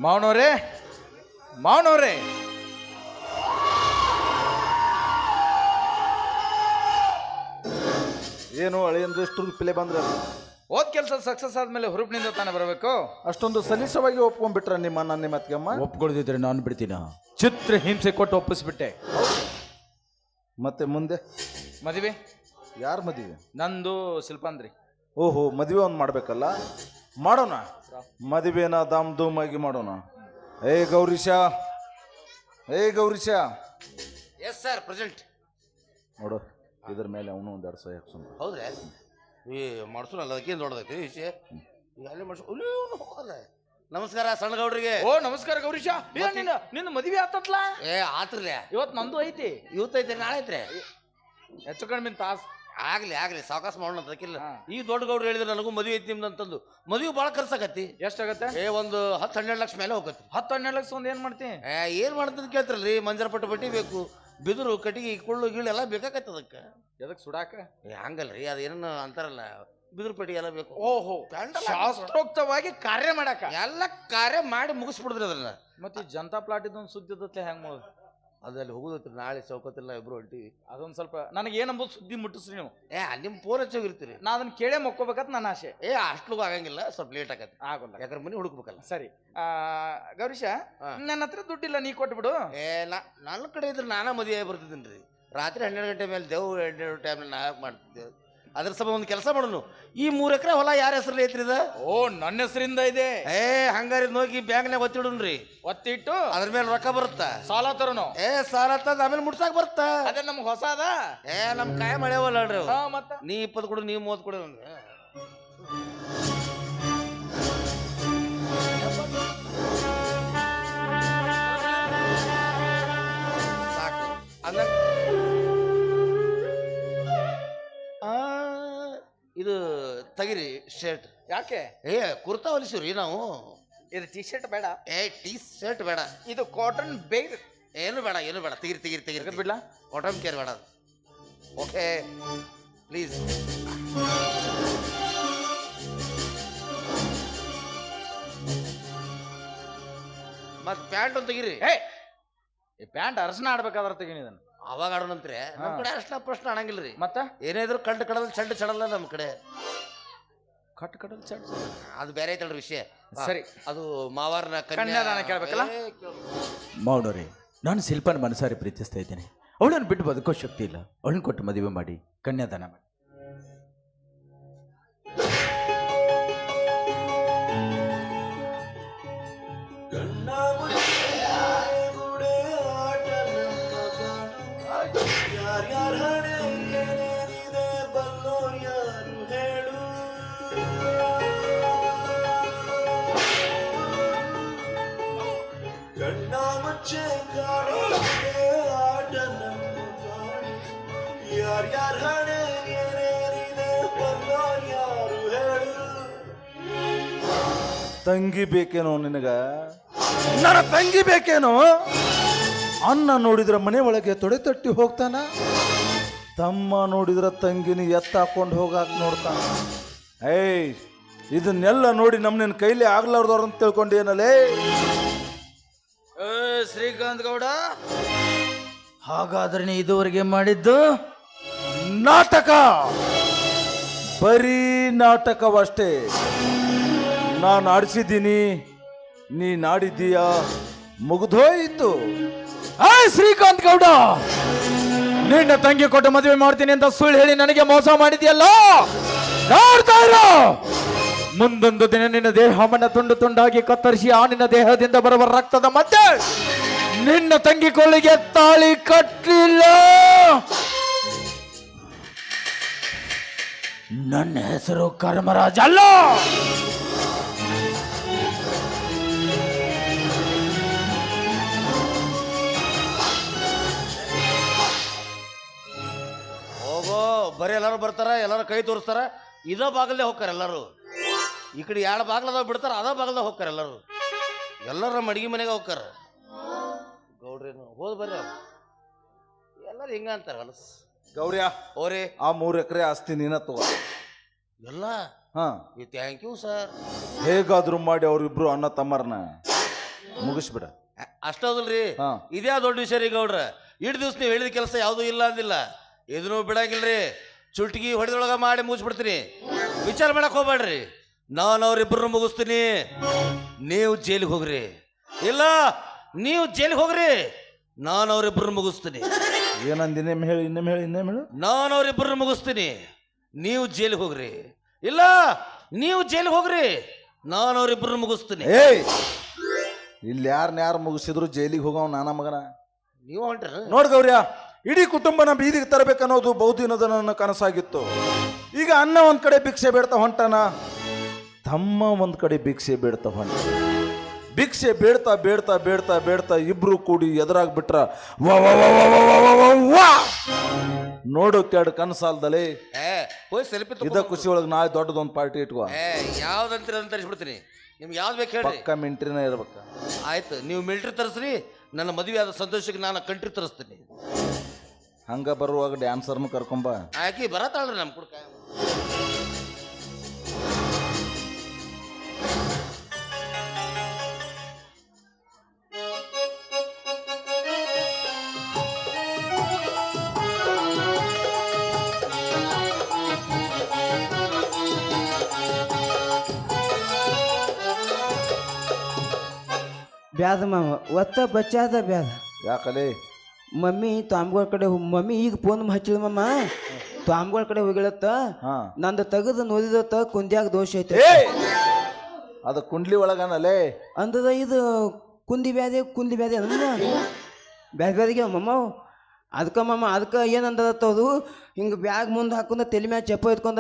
ಮಾವನವ್ರೆ ಮಾವನವ್ರೆ ಏನು ಅಳಿಯಂದ್ರೆ ಎಷ್ಟು ಪಿಲೆ ಬಂದ್ರೆ ಓದ್ ಕೆಲಸ ಸಕ್ಸಸ್ ಆದ್ಮೇಲೆ ಹುರುಪಿನಿಂದ ತಾನೇ ಬರಬೇಕು. ಅಷ್ಟೊಂದು ಸಲೀಸವಾಗಿ ಒಪ್ಕೊಂಡ್ಬಿಟ್ರ ನಿಮ್ಮ ನನ್ನ ಮತ್ಗೆಮ್ಮ. ಒಪ್ಕೊಳ್ದಿದ್ರೆ ನಾನು ಬಿಡ್ತೀನ. ಚಿತ್ರ ಹಿಂಸೆ ಕೊಟ್ಟು ಒಪ್ಪಿಸ್ಬಿಟ್ಟೆ. ಮತ್ತೆ ಮುಂದೆ ಮದುವೆ ಯಾರ ಮದುವೆ? ನಂದು ಶಿಲ್ಪಾಂದ್ರಿ. ಓಹೋ, ಮದುವೆ ಒಂದು ಮಾಡ್ಬೇಕಲ್ಲ, ಮಾಡೋಣ. ಮದುವೆನ ದಾಮ್ ಧೂಮ್ ಆಗಿ ಮಾಡೋಣ. ಏ ಗೌರೀಶ, ಎಸ್ ಸರ್, ಪ್ರೆಸೆಂಟ್. ನೋಡು, ಇದ್ರ ಮೇಲೆ ಅವನು ಒಂದು 2 ಸಹ ಹಾಕ್ಸೋಣ. ಹೌದ್ರಾ? ಈ ಮಾಡ್ಸೋನಲ್ಲ, ಅದಕ್ಕೇನು ದೊಡ್ಡದೈತಿ ವಿಷಯ. ಈಗ ಅಲ್ಲೇ ಮಾಡ್ಸೋ ಹೋಗಲ್ಲ. ನಮಸ್ಕಾರ ಸಣ್ಣ ಗೌಡ್ರಿಗೆ. ಓ ನಮಸ್ಕಾರ ಗೌರೀಶ. ನಿನ್ನ ಮದುವೆ ಆತತ್ಲ? ಏ ಆತ್ರಲ್ಲ, ಇವತ್ತು ನಂದು ಐತಿ. ಇವತ್ತೈತೆ, ನಾಳೆ ಐತ್ರಿ. ಹೆಚ್ಚು ಕಡಿಮೆ ತಾಸು ಆಗ್ಲಿ ಸಾವಕಾಶ ಮಾಡೋಣ ಅದಕ್ಕಿಲ್ಲ. ಈ ದೊಡ್ಡ ಗೌಡ್ರು ಹೇಳಿದ್ರೆ ನನಗೂ ಮದುವೆ ಐತಿ ನಿಮ್ದು ಅಂತಂದು. ಮದುವೆ ಭಾಳ ಖರ್ಚಾಗತ್ತಿ. ಎಷ್ಟಾಗತ್ತೆ? ಒಂದು 10-12 ಲಕ್ಷ ಮೇಲೆ ಹೋಗತ್ತಿ. 10-12 ಲಕ್ಷ ಒಂದು ಏನ್ ಮಾಡ್ತಿ? ಏನ್ ಮಾಡ್ತಂತ ಕೇಳ್ತಾರಲ್ರಿ, ಮಂಜರ ಪಟ್ಟು ಬಟ್ಟಿ ಬೇಕು, ಬಿದಿರು ಕಟ್ಟಿಗೆ ಕುಳ್ಳು ಗೀಳು ಎಲ್ಲ ಬೇಕಾಗತ್ತೆ ಅದಕ್ಕೆ. ಎದಕ್ ಸುಡಾಕ? ಹಂಗಲ್ರಿ, ಅದೇನು ಅಂತಾರಲ್ಲ, ಬಿದಿರು ಪಟ್ಟಿ ಎಲ್ಲ ಬೇಕು. ಓಹೋ, ಶಾಸ್ತ್ರೋಕ್ತವಾಗಿ ಕಾರ್ಯ ಮಾಡಾಕ ಎಲ್ಲ ಕಾರ್ಯ ಮಾಡಿ ಮುಗಿಸ್ಬಿಡಿದ್ರಿ ಅದನ್ನ. ಮತ್ತೆ ಜನತಾ ಪ್ಲಾಟ್ ಇದೊಂದು ಸುದ್ದಿ ಇದ್ದತ್ತೆ ಹೆಂಗ್ ಮಾಡೋದು? ಅದಲ್ಲಿ ಹೋಗುದತ್ರಿ, ನಾಳೆ ಚೌಕತ್ತಿಲ್ಲ ಇಬ್ರು ಹೊಂಟಿವಿ. ಅದೊಂದ್ ಸ್ವಲ್ಪ ನನಗೆ ಏನಂಬುದು ಸುದ್ದಿ ಮುಟ್ಟಿಸ್ರಿ ನೀವು. ನಿಮ್ಮ ಫೋನ್ ಹಚ್ಚೋಗಿರ್ತೀರಿ. ನಾ ಅದನ್ನ ಕೇಳೇ ಮಕ್ಕೋಬೇಕಂತ ನನ್ನ ಆಸೆ. ಅಷ್ಟ್ಲೂ ಆಗಂಗಿಲ್ಲ, ಸ್ವಲ್ಪ ಲೇಟ್ ಆಗತ್ತೆ. ಆಗೋಲ್ಲ, ಯಾಕಂದ್ರೆ ಮನೆ ಹುಡುಕ್ಬೇಕಲ್ಲ. ಸರಿ. ಗೌರೀಶ, ನನ್ನ ಹತ್ರ ದುಡ್ಡಿಲ್ಲ, ನೀ ಕೊಟ್ಬಿಡು. ನನ್ನ ಕಡೆ ಇದ್ರೆ ನಾನಾ ಮದುವೆ ಬರ್ತಿದ್ದೀನಿ ರೀ. ರಾತ್ರಿ 12 ಗಂಟೆ ಮೇಲೆ ದೇವ್ 12 ಟೈಮ್ನಲ್ಲಿ ನಾ ಮಾಡ್ತಿದ್ದೇವೆ. ಅದ್ರ ಸಮ ಒಂದು ಕೆಲಸ ಮಾಡೋನು, ಈ 3 ಎಕರೆ ಹೊಲ ಯಾರ ಹೆಸರಲ್ಲಿ ಐತ್ರಿ ಇದು? ಓ, ನನ್ನ ಹೆಸರಿಂದ ಇದೆ. ಹಂಗಾರಿ ಹೋಗಿ ಬ್ಯಾಂಕ್ನಾಗ ಒತ್ತಿಡುನ್ರಿ. ಒತ್ತಿಟ್ಟು ಅದ್ರ ಮೇಲೆ ರೊಕ್ಕ ಬರುತ್ತ. ಸಾಲ ತರೋನು. ಸಾಲ ತಂದ ಆಮೇಲೆ ಮುಡ್ಸಾಕ್ ಬರುತ್ತ. ಅದೇ ನಮ್ಗೆ ಹೊಸ ಅದ. ನಮ್ ಕಾಯ ಮಾಡ್ಯಾವಲ್ಲ ಅಲ್ರಿ. ಮತ್ತ ನೀ 20 ಕೊಡು, ನೀ 30 ಕೊಡು. ಸಾಕು ಅಂದ. ಇದು ತೆಗಿರಿ ಶರ್ಟ್. ಯಾಕೆ? ಕುರ್ತಾ ಹೊಲಿಸಿವ್ರಿ ನಾವು. ಇದು ಟಿ ಶರ್ಟ್ ಬೇಡ. ಟಿ ಶರ್ಟ್ ಬೇಡ, ಇದು ಕಾಟನ್ ಬೇಗ. ಏನು ಬೇಡ. ತೆಗಿರಿ ಬಿಡ್ಲಾ? ಕಾಟನ್ ಕೇರ್ ಬೇಡ. Okay please. ಮತ್ ಪ್ಯಾಂಟ್ ಒಂದು ತೆಗಿರಿ. ಈ ಪ್ಯಾಂಟ್ ಅರ್ಶನ ಆಡ್ಬೇಕಾದ್ರೆ ತೆಗೀನಿ ಇದನ್ನು. ಅವಾಗ ಆಡೋಣಂತ್ರಿ. ನಮ್ಮ ಕಡೆ ಅರ್ಶನ ಪ್ರಶ್ನೆ ಆಡಂಗಿಲ್ರಿ. ಮತ್ತ ಏನಾದ್ರು ಕಂಡು ಕಡಲ್ ಚಂಡ ಚಡಲ್ಲ ನಮ್ಮ ಕಡೆ. ಕಡಲ್ ಚಂಡ ಅದು ಬೇರೆ ಐತಲ್ರಿ ವಿಷಯ. ಸರಿ, ಅದು ಮಾವಾರನ ಕನ್ಯಾದಾನ ಕೇಳ್ಬೇಕಲ್ಲ. ಮೌನವ್ರೆ, ನಾನು ಶಿಲ್ಪನ ಮನಸಾರಿ ಪ್ರೀತಿಸ್ತಾ ಇದ್ದೇನೆ. ಅವಳನ್ನು ಬಿಟ್ಟು ಬದುಕೋ ಶಕ್ತಿ ಇಲ್ಲ. ಅವಳನ್ನು ಕೊಟ್ಟು ಮದುವೆ ಮಾಡಿ ಕನ್ಯಾದಾನ ಮಾಡಿ. ತಂಗಿ ಬೇಕೇನೋ ನಿನಗ? ನನ್ನ ತಂಗಿ ಬೇಕೇನೋ? ಅನ್ನ ನೋಡಿದ್ರ ಮನೆ ಒಳಗೆ ತೊಡೆ ತಟ್ಟಿ ಹೋಗ್ತಾನ, ತಮ್ಮ ನೋಡಿದ್ರ ತಂಗಿನ ಎತ್ತಾಕೊಂಡು ಹೋಗಾಕ್ ನೋಡ್ತಾನ. ಇದನ್ನೆಲ್ಲ ನೋಡಿ ನಮ್ನೇನು ಕೈಲಿ ಆಗ್ಲಾರ್ದವ್ರ ಅಂತ ತಿಳ್ಕೊಂಡೇನಲ್ಲೇ? ಶ್ರೀಕಾಂತ್ ಗೌಡ, ಹಾಗಾದ್ರೆ ನೀ ಇದುವರೆಗೆ ಮಾಡಿದ್ದು ನಾಟಕ, ಬರೀ ನಾಟಕವಷ್ಟೇ. ನಾನು ಆಡಿಸಿದ್ದೀನಿ, ನೀನ್ ಆಡಿದ್ದೀಯ, ಮುಗಿದೋಯ್ತು. ಶ್ರೀಕಾಂತ್ ಗೌಡ, ನಿನ್ನ ತಂಗಿ ಕೊಟ್ಟು ಮದುವೆ ಮಾಡ್ತೀನಿ ಅಂತ ಸುಳ್ಳು ಹೇಳಿ ನನಗೆ ಮೋಸ ಮಾಡಿದ್ಯಲ್ಲ. ನೋಡ್ತಾ ಇರೋ, ಮುಂದೊಂದು ದಿನ ನಿನ್ನ ದೇಹವನ್ನ ತುಂಡು ತುಂಡಾಗಿ ಕತ್ತರಿಸಿ ಆ ನಿನ್ನ ದೇಹದಿಂದ ಬರುವ ರಕ್ತದ ಮಧ್ಯೆ ನಿನ್ನ ತಂಗಿ ಕೊಳ್ಳಿಗೆ ತಾಳಿ ಕಟ್ಟಲಿಲ್ಲ. ನನ್ನ ಹೆಸರು ಕರ್ಮರಾಜ್ ಅಲ್ಲ. ಹೋಗೋ, ಬರೀ ಎಲ್ಲರೂ ಬರ್ತಾರ, ಎಲ್ಲರೂ ಕೈ ತೋರಿಸ್ತಾರ, ಇದ ಬಾಗಲ್ದೇ ಹೋಗ್ತಾರ ಎಲ್ಲರೂ. ಈ ಕಡೆ 2 ಬಾಗ್ಲದಾಗ ಬಿಡ್ತಾರ, ಅದ ಬಾಗಲ್ದಾಗ ಹೋಗ್ತಾರ ಎಲ್ಲರೂ. ಎಲ್ಲರೂ ನಮ್ಮ ಅಡಿಗೆ ಮನೆಗೆ ಹೋಗ್ತಾರ. ಗೌಡ್ರೇನು ಹೋದ್ ಬರ್ರಿ, ಅವ್ರು ಎಲ್ಲರೂ ಹಿಂಗ ಅಂತಾರ. ಹೊಲಸ್ ಗೌರ್ಯ, ಓರೇ, ಆ 3 ಎಕರೆ ಆಸ್ತಿ ನೀನ ತಗೋ ಎಲ್ಲ. ಹಾ, ಥ್ಯಾಂಕ್ ಯು ಸರ್. ಹೇಗಾದ್ರೂ ಮಾಡಿ ಅವ್ರಿಬ್ರು ಅಣ್ಣ ತಮ್ಮರ್ನ ಮುಗಿಸ್ಬಿಡ. ಅಷ್ಟೌದಲ್ರಿ, ಹಾ. ಇದೇ ದೊಡ್ಡ ವಿಷಯ ರೀ ಗೌಡ್ರ. ಇಷ್ಟು ದಿವ್ಸ ನೀವು ಹೇಳಿದ ಕೆಲಸ ಯಾವುದೂ ಇಲ್ಲ ಅಂದಿಲ್ಲ, ಇದನ್ನು ಬಿಡಂಗಿಲ್ರಿ. ಚುಟ್ಗಿ ಹೊಡೆದೊಳಗ ಮಾಡಿ ಮುಗಿಸ್ಬಿಡ್ತೀನಿ. ವಿಚಾರ ಮಾಡಕ್ ಹೋಗ್ಬೇಡ್ರಿ. ನಾನು ಅವ್ರಿಬ್ರು ಮುಗಿಸ್ತೀನಿ, ನೀವು ಜೈಲಿಗೆ ಹೋಗ್ರಿ. ಇಲ್ಲ, ನೀವು ಜೈಲಿಗೆ ಹೋಗ್ರಿ, ನಾನು ಅವ್ರಿಬ್ರು ಮುಗಿಸ್ತೀನಿ. ಏನಂದ ಇನ್ನೇಮ್ ಹೇಳಿ, ಇನ್ನೇಮ್ ಹೇಳಿ, ಇನ್ನೇಮ್ ಹೇಳು. ನಾನು ಅವ್ರಿಬ್ರು ಮುಗಿಸ್ತೀನಿ, ನೀವು ಜೈಲಿಗೆ ಹೋಗ್ರಿ. ಇಲ್ಲ, ನೀವು ಜೈಲಿಗೆ ಹೋಗ್ರಿ, ನಾನು ಅವ್ರಿಬ್ರು ಮುಗಿಸ್ತೀನಿ. ಏಯ್, ಇಲ್ಲಿ ಯಾರು ಮುಗಿಸಿದ್ರು ಜೈಲಿಗೆ ಹೋಗವ ನಾನ ಮಗನ. ನೀವು ಹೊಂಟ್ರ ನೋಡ್ ಗೌರ್ಯ, ಇಡೀ ಕುಟುಂಬನ ಬೀದಿಗೆ ತರಬೇಕನ್ನೋದು ಬಹುದಿನದ ನನ್ನ ಕನಸಾಗಿತ್ತು. ಈಗ ಅಣ್ಣ ಒಂದ್ ಕಡೆ ಭಿಕ್ಷೆ ಬೇಡ್ತಾ ಹೊಂಟಾನ, ತಮ್ಮ ಒಂದ್ ಕಡೆ ಭಿಕ್ಷೆ ಬೇಡ್ತಾ ಹೊಂಟ. ಭಿಕ್ಷೆ ಬೇಡ್ತಾ ಬೇಡ್ತಾ ಬೇಡ್ತಾ ಬೇಡ್ತಾ ಇಬ್ರು ಕೂಡಿ ಎದುರಾಗ್ ಬಿಟ್ರ ವಾ ವಾ ವಾ ವಾ ವಾ ವಾ ವಾ ವಾ. ನೋಡು ಕೆಡ್ ಕನಸಾಲ್ದಲೇ. ಹೋಗಿ ಸೆಲ್ಫಿ ಇದ ಖುಷಿ ಒಳಗೆ ನಾಳೆ ದೊಡ್ಡದೊಂದು ಪಾರ್ಟಿ ಇಟ್ಕೋ. ಯಾವ್ದಂತೀರ ಅಂತ ತರಿಸ್ಬಿಡ್ತೀನಿ. ನಿಮ್ಗೆ ಯಾವ್ದು ಬೇಕು ಹೇಳ್ರಿ. ಪಕ್ಕ ಮಿಂಟ್ರಿನ ಇರ್ಬೇಕ. ಆಯ್ತು, ನೀವು ಮಿಲ್ಟ್ರಿ ತರಿಸ್ರಿ, ನನ್ನ ಮದುವೆ ಆದ ಸಂತೋಷಕ್ಕೆ ನಾನು ಕಂಟ್ರಿ ತರಿಸ್ತೀನಿ. ಹಂಗ ಬರುವಾಗ ಡ್ಯಾನ್ಸರ್ನು ಕರ್ಕೊಂಬ. ಆಕಿ ಬರತ್ತಾಳ್ರಿ ನಮ್ಮ ಕುಡ್ಕ. ಬ್ಯಾದ ಮಾಮ ಒತ್ತ ಬಚ್ಚಾದ ಬ್ಯಾದ. ಯಾಕಲೇ ಮಮ್ಮಿ ತಾಮ್ಗಳ ಕಡೆ ಮಮ್ಮಿ ಈಗ ಫೋನ್ ಹಚ್ಚಿಳ ಮಮ್ಮ, ತಾಮ್ಗಳ ಕಡೆ ಹೋಗಿಳತ್ತ. ಹಾ, ನಂದು ತೆಗೆದು ನೋದಿದತ್ತ ಕುಂದ್ಯಾಗ ದೋಷ ಐತೆ ಅದು ಕುಂಡ್ಲಿ ಒಳಗನಲೇ ಅಂದದ. ಇದು ಕುಂದಿ ಬ್ಯಾದೆ ಅಮ್ಮ ಬ್ಯಾದ ಬ್ಯಾದಿಗೆ ಮಮ್ಮ. ಅದಕ್ಕೆ ಮಮ್ಮ ಅದಕ್ಕೆ ಏನಂದದತ್ತ ಅದು ಹಿಂಗೆ ಬ್ಯಾಗ್ ಮುಂದೆ ಹಾಕೊಂಡ ತಲೆ ಮ್ಯಾಗ ಚಪ್ಪ ಇಟ್ಕೊಂಡ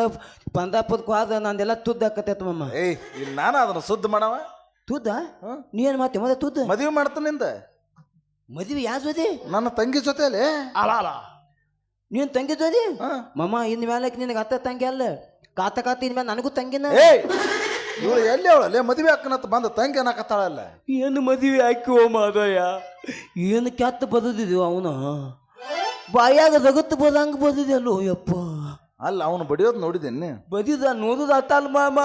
ಪಂದಾಪದಕ್ಕೂ ಆದ ನಂದೆಲ್ಲ ತುದ್ದು ಹಾಕತ್ತೈತ ಮಮ್ಮ. ಏಯ್, ಇಲ್ಲಿ ನಾನು ಅದನ್ನ ಸುದ್ದ ಮಾಡವ. ತುದ್ದ ನೀ ಏನು ಮಾತೆ ಮದ ತುದ್ದು ಮದುವೆ ಮಾಡ್ತಾನಿಂದ. ಮದುವೆ ಯಾವ ಜೋದಿ? ನನ್ನ ತಂಗಿ ಜೊತೆಲಿ. ನೀನು ತಂಗಿ ಜೋದಿ ಮಮ್ಮ. ಇನ್ ಮ್ಯಾಲಕ್ಕೆ ನಿನಗೆ ಅತ್ತ ತಂಗಿ ಅಲ್ಲ, ಕಾತ ಇನ್ಮೇಲೆ ನನಗೂ ತಂಗಿನ. ಏಯ್, ಇವಳು ಎಲ್ಲಿ ಅವಳಲ್ಲೇ ಮದುವೆ ಹಾಕನತ್ ಬಂದ ತಂಗಿ ಅನ್ನಕತ್ತಾಳಲ್ಲ. ಏನು ಮದುವೆ ಹಾಕಿ ಮಾದಯ್ಯ, ಏನು ಕೆತ್ತ ಬದದಿದ್ವು ಅವನು ಬಾಯಾಗ ಜಗತ್ತು ಬದಂಗ ಬದಿದಲ್ಲೋ ಯಪ್ಪ. ಅಲ್ಲ, ಅವನು ಬಡಿಯೋದು ನೋಡಿದ್ದೇನೆ. ಬದಿದ ನೋದುದ ಅತ್ತಲ್ಲ ಮಾಮ.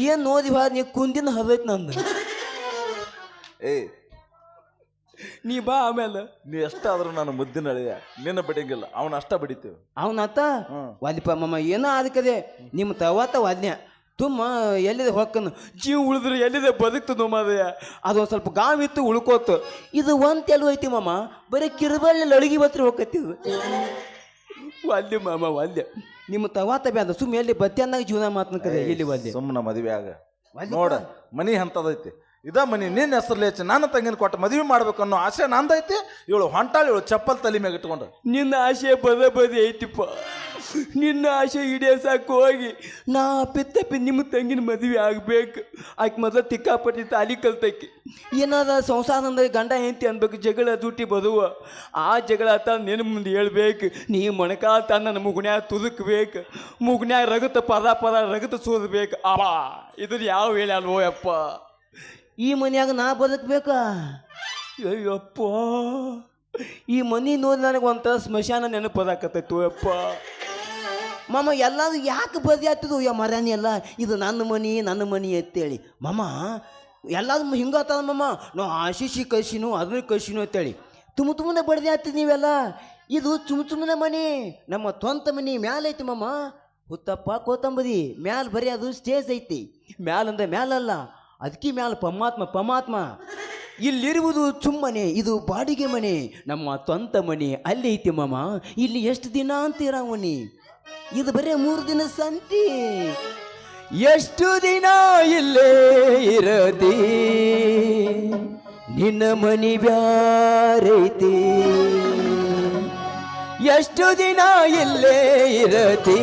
ಏನು ನೋದಿ ಬಾ ನೀ ಕುಂದಿನ ಹದೈತ್ ನಂದು. ಏಯ್, ನೀ ಬಾ ಆಮೇಲೆ. ನೀ ಎಷ್ಟಾದ್ರೂ ನಾನು ಮುದ್ದಿನ ಅಳಿಯ, ನಿನ್ನ ಬಡಿಯಂಗಿಲ್ಲ, ಅವನ ಅಷ್ಟ ಬಡಿತೇವೆ. ಅವನತ್ತ ವಾಲಿಪ ಮಮ್ಮ ಏನೋ ಅದಕ್ಕದೆ ನಿಮ್ಮ ತವಾತ ವಾದ್ಯ ತುಂಬ ಎಲ್ಲಿದೆ ಹೊಕ್ಕನು ಜೀವ ಉಳಿದ್ರೆ ಎಲ್ಲಿದೆ ಬದುಕ್ತದ ಮಾದಯ್ಯ. ಅದೊಂದು ಸ್ವಲ್ಪ ಗಾವಿತ್ತು ಉಳ್ಕೋತು. ಇದು ಒಂದು ತೆಲು ಐತಿ ಮಾಮ, ಬರೀ ಕಿರುಬಲ್ಲಿ ಅಡುಗೆ ಬತ್ರಿ ಹೋಗತ್ತಿ. ವಾಲ್ಯ ಮಾಮ ವಾಲ್ಯ. ನಿಮ್ಮ ತವಾತ ಬ್ಯಾದ ಸುಮ್ಮ ಎಲ್ಲಿ ಬತ್ತೆನ್ನಾಗ ಜೀವನ ಮಾತನ ಕರೆ ಎಲ್ಲಿ ವಾಲ್ಯ. ಸುಮ್ಮನ ಮದುವೆ ಆಗ ನೋಡ, ಮನಿ ಅಂತದೈತಿ. ಇದ ಮನಿ ನಿನ್ನ ಹೆಸರ್ಲಿ ಹೆಚ್ಚು ನಾನು ತಂಗಿನ ಕೊಟ್ಟು ಮದುವೆ ಮಾಡ್ಬೇಕು ಅನ್ನೋ ಆಸೆ ನಂದೈತಿ. ಇವಳು ಹೊಂಟಾಳು, ಇವಳು ಚಪ್ಪಲ್ ತಲೆ ಮ್ಯಾಗ ಇಟ್ಕೊಂಡು. ನಿನ್ನ ಆಸೆ ಬದಿ ಐತಿಪ್ಪ. ನಿನ್ನ ಆಸೆ ಈಡೇರ್ಸಾಕು ಹೋಗಿ ನಾ ಅಪ್ಪಿತ್ತಪ್ಪಿ ನಿಮ್ಮ ತಂಗಿನ ಮದುವೆ ಆಗ್ಬೇಕು. ಆಕೆ ಮೊದಲು ತಿಕ್ಕಾಪಟ್ಟಿ ತಾಲಿ ಕಲ್ತೈಕಿ. ಏನಾದ ಸಂಸಾರ ಅಂದ್ರೆ ಗಂಡ ಹೆಂಡತಿ ಅನ್ಬೇಕು, ಜಗಳ ದುಟ್ಟಿ ಬದುವ. ಆ ಜಗಳ ಆತ ನಿನ್ನ ಮುಂದೆ ಹೇಳ್ಬೇಕು. ನೀ ಮೊಣಕಾಲ್ ನನ್ನ ಮುಗುಣ್ಯಾಗ ತುದುಕ್ಬೇಕು, ಮುಗುಣ್ಯಾಗ ರಗತ ಪದ ರಗತ ಸೋದಬೇಕು. ಇದ್ರ ಯಾವ ಹೇಳಿ ಅಲ್ವೋ ಯಪ್ಪ. ಈ ಮನ್ಯಾಗ ನಾ ಬದುಕಬೇಕಾ? ಅಯ್ಯಪ್ಪ, ಈ ಮನಿ ನೋಡಿ ನನಗೆ ಒಂಥರ ಸ್ಮಶಾನ ನೆನಪದಾಕತ್ತೈತು ಯಪ್ಪ. ಮಾಮ ಎಲ್ಲಾದ್ರು ಯಾಕೆ ಬದಿ ಆಗ್ತದ ಮರಾನಿ ಎಲ್ಲ ಇದು ನನ್ನ ಮನಿ ಅಂತೇಳಿ ಮಾಮ. ಎಲ್ಲಾದ್ರು ಹಿಂಗತ್ತದ ಮಾಮ. ನಾವು ಆಶಿಸಿ ಕಳ್ಸಿನು ಅದನ್ನ ಕಳ್ಸಿನು ಅಂತೇಳಿ ತುಂಬನೆ ಬಡ್ದಿ ಆಗ್ತದೆ ನೀವೆಲ್ಲ. ಇದು ಸುಮ್ಮನೆ ಮನಿ, ನಮ್ಮ ಸ್ವಂತ ಮನಿ ಮ್ಯಾಲ ಐತಿ ಮಾಮ. ಹುತ್ತಪ್ಪ ಕೋತಂಬರಿ ಮ್ಯಾಲ ಬರೀ ಅದು ಸ್ಟೇಜ್ ಐತಿ. ಮ್ಯಾಲ ಅಂದ್ರೆ ಮ್ಯಾಲಲ್ಲ, ಅದಕ್ಕೆ ಮ್ಯಾಲ ಪಮಾತ್ಮ. ಇಲ್ಲಿರುವುದು ಸುಮ್ಮನೆ, ಇದು ಬಾಡಿಗೆ ಮನೆ. ನಮ್ಮ ಸ್ವಂತ ಮನೆ ಅಲ್ಲಿ ಐತಿ ಮಾಮ. ಇಲ್ಲಿ ಎಷ್ಟು ದಿನ ಅಂತೀರ ಮನಿ? ಇದು ಬರೀ 3 ದಿನ ಸಂತಿ. ಎಷ್ಟು ದಿನ ಇಲ್ಲೇ ಇರತಿ, ನಿನ್ನ ಮನಿ ಬ್ಯಾರೈತಿ. ಎಷ್ಟು ದಿನ ಇಲ್ಲೇ ಇರತಿ,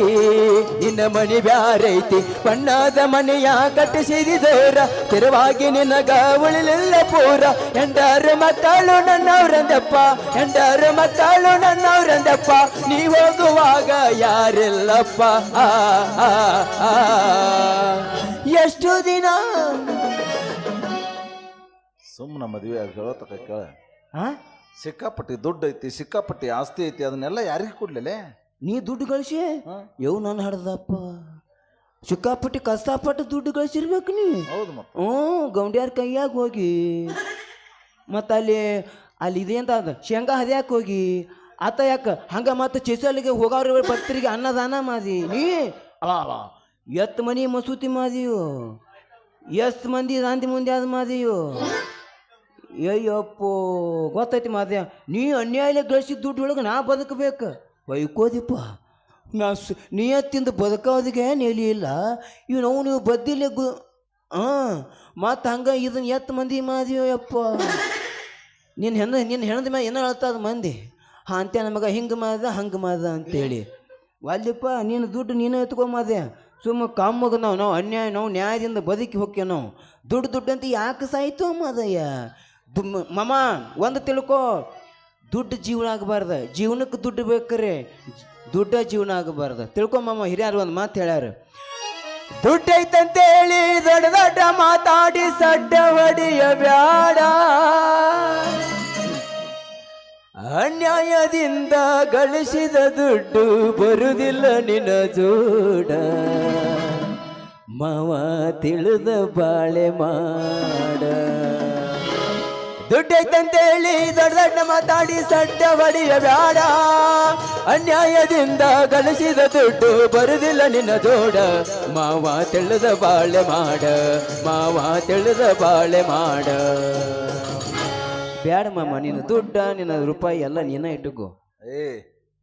ನಿನ್ನ ಮನಿ ಬ್ಯಾರೈತಿ. ಬಣ್ಣದ ಮನೆಯ ಕಟ್ಟಿಸಿದರ ಸ್ಥಿರವಾಗಿ ನಿನಗ ಉಳಿಲಿಲ್ಲ ಪೂರ. ಹೆಂಡರು ಮಕ್ಕಳು ನನ್ನವ್ರಂದಪ್ಪ, ಹೆಂಡರು ಮಕ್ಕಳು ನನ್ನವ್ರಂದಪ್ಪ. ನೀ ಹೋಗುವಾಗ ಯಾರಿಲ್ಲಪ್ಪ. ಎಷ್ಟು ದಿನ ಸುಮ್ಮನ ಮದುವೆ ಆಗಿ ಹೇಳೋತಕ ಕೇಳ. ಸಿಕ್ಕಾಪಟ್ಟಿ ದುಡ್ಡು ಐತಿ, ಸಿಕ್ಕಾಪಟ್ಟಿ ಆಸ್ತಿ ಐತಿ, ಅದನ್ನೆಲ್ಲ ಯಾರಿಗೆ ಕೊಡ್ಲಿಲ್ಲ? ನೀ ದುಡ್ಡು ಗಳಿಸಿ ಯವ್ ನಾನು ಹಡ್ದಪ್ಪ. ಸಿಕ್ಕಾಪಟ್ಟಿ ಕಷ್ಟಪಟ್ಟು ದುಡ್ಡು ಗಳಿಸಿರ್ಬೇಕು ನೀ. ಹೌದು ಮತ್ತೆ. ಗೌಂಡ್ಯಾರ ಕೈಯಾಗ ಹೋಗಿ ಮತ್ತು ಅಲ್ಲಿ ಅಲ್ಲಿ ಇದೇಂತ ಅದ ಶೇಂಗಾ ಹದ್ಯಾಕೆ ಹೋಗಿ ಆತ ಯಾಕೆ ಹಂಗೆ ಮತ್ತು ಚೆಸಲಿಗೆ ಹೋಗೋರು ಭಕ್ತರಿಗೆ ಅನ್ನದಾನ ಮಾದಿ ನೀ ಅವ ಎತ್ತು ಮನಿ ಮಸೂತಿ ಮಾದಿಯು ಎಷ್ಟು ಮಂದಿ ದಾಂತಿ ಮುಂದೆ ಅದು ಮಾದಿಯು ಅಯ್ಯಪ್ಪೋ ಗೊತ್ತೈತಿ ಮಾದ್ಯ ನೀ ಅನ್ಯಾಯ ಗಳಿಸಿದ ದುಡ್ಡು ಒಳಗೆ ನಾ ಬದುಕಬೇಕು ಒಯ್ಕೋದಿಪ್ಪ ನಿಯತ್ತಿಂದ ಬದುಕೋದಿಗೆ ನೆಲಿ ಇಲ್ಲ ಇವು ನೀವು ಬದ್ದಿಲ್ಲ ಮತ್ತು ಹಂಗೆ ಇದನ್ನ ಎತ್ತು ಮಂದಿ ಮಾದಿಯೋ ಯಪ್ಪ ನಿನ್ನ ಹೆಣದ ಮ್ಯಾಗ ಏನೋ ಹೇಳ್ತದ ಮಂದಿ ಅಂತೆ ನಮಗ ಹಿಂಗೆ ಮಾದ ಹಂಗೆ ಮಾದ ಅಂತೇಳಿ ಅಲ್ಲಿಪ್ಪ ನೀನು ದುಡ್ಡು ನೀನು ಎತ್ಕೊಂಬಾದೆ ಸುಮ್ಮ ಕಾಮಗ ನಾವು ಅನ್ಯಾಯ ನಾವು ನ್ಯಾಯದಿಂದ ಬದುಕಿ ಹೋಗ್ಯ ನಾವು ದುಡ್ಡು ಅಂತ ಯಾಕೆ ಸಾಯ್ತು ಮಾದಯ್ಯ ಮಮ್ಮ ಒಂದು ತಿಳ್ಕೊ ದುಡ್ಡು ಜೀವನ ಆಗಬಾರ್ದು ಜೀವನಕ್ಕೆ ದುಡ್ಡು ಬೇಕಾರೆ ದುಡ್ಡ ಜೀವನ ಆಗಬಾರ್ದು ತಿಳ್ಕೊಂಬಮ್ಮ ಹಿರಿಯರು ಒಂದು ಮಾತು ಹೇಳ್ಯಾರ ದುಡ್ಡು ಐತಂತೇಳಿ ದೊಡ್ಡ ದೊಡ್ಡ ಮಾತಾಡಿ ಸಡ್ಡ ಹೊಡಿಯ ಬ್ಯಾಡ ಅನ್ಯಾಯದಿಂದ ಗಳಿಸಿದ ದುಡ್ಡು ಬರುವುದಿಲ್ಲ ನಿನ್ನ ಜೋಡ ಮಾವ ತಿಳಿದ ಬಾಳೆ ಮಾಡ ದುಡ್ಡು ಐತಂತೇಳಿ ದೊಡ್ಡ ದೊಡ್ಡ ಮಾತಾಡಿ ಸಡ್ಡ ಹೊಡಿಯ ಬ್ಯಾಡ ಅನ್ಯಾಯದಿಂದ ಗಳಿಸಿದ ದುಡ್ಡು ಬರುವುದಿಲ್ಲ ನಿನ್ನ ಜೋಡ ಮಾವ ತಿಳಿದ ಬಾಳೆ ಮಾಡ ಮಾವ ತಿಳಿದ ಬಾಳೆ ಮಾಡ ಬ್ಯಾಡ ಮಾಮ ನಿನ್ನ ದುಡ್ಡ ನಿನ್ನ ರೂಪಾಯಿ ಎಲ್ಲ ನೀನ ಇಟ್ಟುಕೋ ಏ